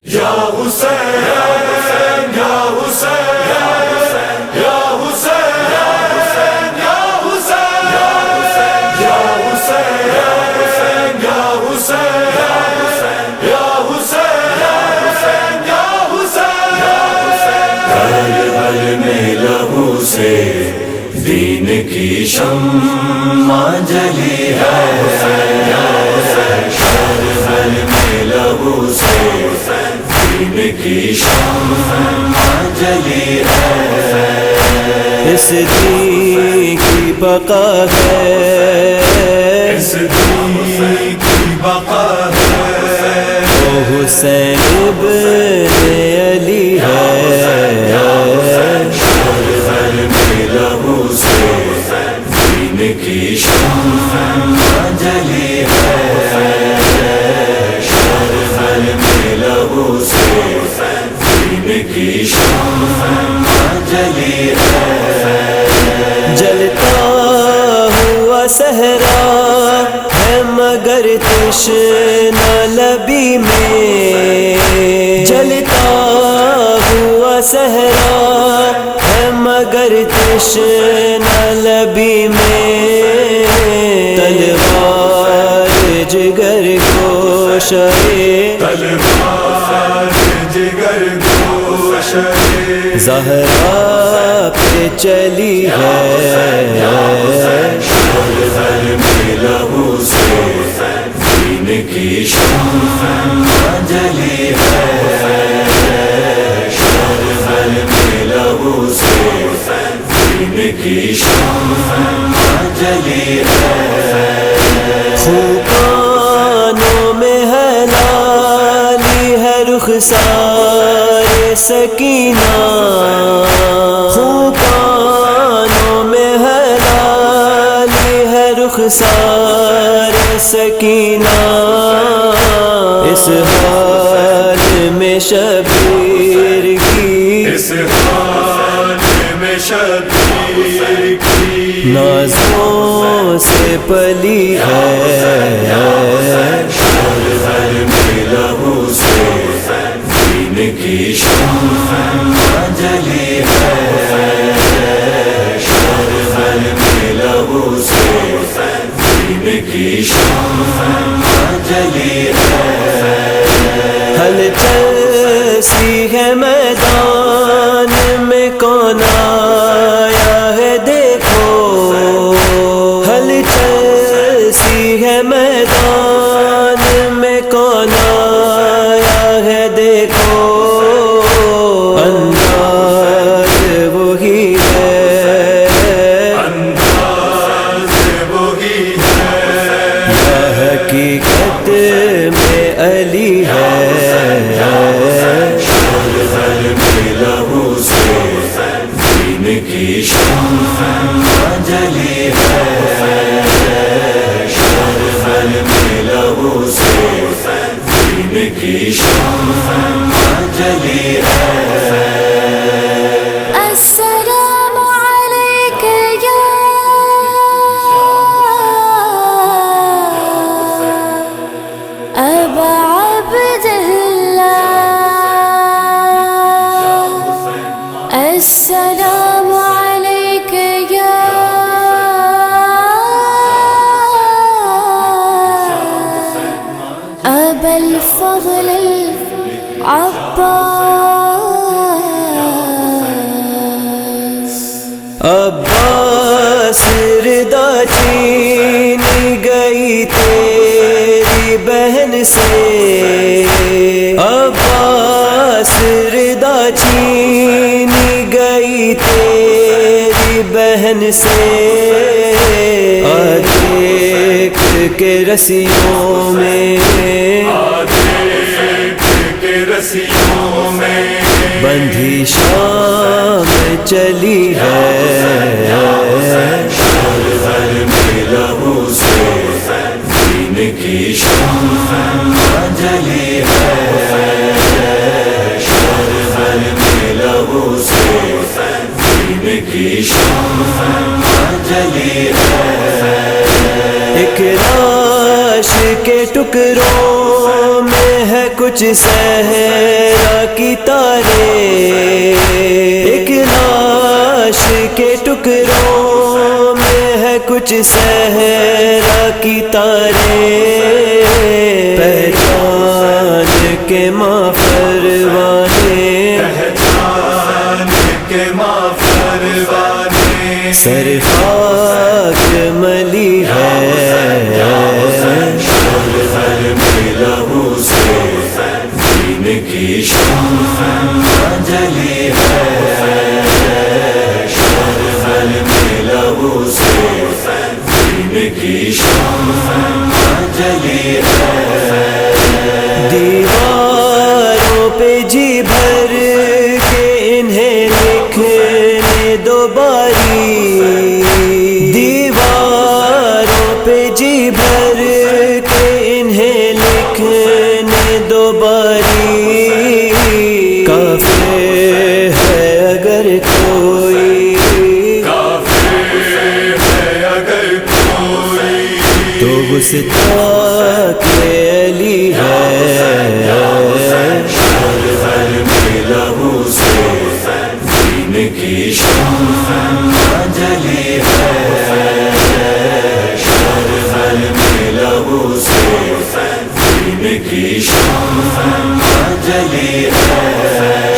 یا حسین یا حسین یا حسین یا حسین یا حسین یا حسین یا حسین یا حسین یا حسین یا حسین کربل میں لہو سے دین کی شمع جلی ہے، کربل میں لہو سے دین کی شمع جلی ہے، اس دین کی بقا ہے، اس دین کی بقا ہے، وہ حسین ابن علی ہے، کربل میں لہو سے دین کی شمع جلی ہے، کربل میں لہو سے دین کی شمع جلی ہے، جلتا ہوا صحرا ہے مگر تشنہ لبی میں، جلتا ہوا صحرا ہے مگر تشنہ لبی میں، تلوار جگر گوش ہے، تلوار جگر گوش ہے، زہرا پہ چلی ہے، کربل میں لہو سے دین کی شمع جلی ہے، کربل میں لہو سے دین کی شمع جلی ہے، خوبانوں میں ہے لالی ہے رخسار سکینہ، خوبانوں میں ہے لالی ہے رخسار سکینہ، اس حال میں شبیر کی، اس حال میں شبیر کی نازوں سے پلی ہے، کربل میں لہو سے دین کی شمع جلی ہے، کربل میں لہو سے دین کی شمع جلی ہے، ہلچل سی ہے میدان میں کون آیا ہے دیکھو، ہلچل سی ہے میدان میں کون آیا ہے دیکھو، انداز وہی ہے، انداز وہی ہے، یا حقیقت میں علی ہے، کربل میں لہو سے دین کی شمع جلی ہے، کربل میں لہو سے دین کی شمع جلی ہے، السلام عليك يا أبا عبد الله، السلام عليك يا أبا الفضل العباس، عباس ردا چینی گئی تیری بہن سے، عباس ردا چینی گئی تیری بہن سے، دیکھ کے رسیوں میں، دیکھ کے رسیوں میں بندھی شام چلی ہے، کربل میں لہو سے دین کی شمع جلی ہے، کربل میں لہو سے دین کی شمع جلی ہے، ایک لاش کے ٹکڑوں میں ہے کچھ کچھ صحرا کی تارے، ایک لاش کے ٹکڑوں میں ہے کچھ صحرا کی تارے، پہچان کے ماں پروانے، کے ماں پروانے، سر خاک ملی ہے، ہر میں لہو سے دین کی شمع جلی ہے، ہر میں لہو سے دین کی شمع جلی ہے، دیواروں پہ جی بھر کے انہیں لکھنے دو باری، دیواروں پہ جی بھر کے انہیں لکھنے دو باری، کافر ہے اگر کوئی، اگر کوئی تو گستاخ علی ہے، ہر میں لہو سے دین کی شمع جلی ہے، ہر میں لہو سے دین کی شمع جلی ہے۔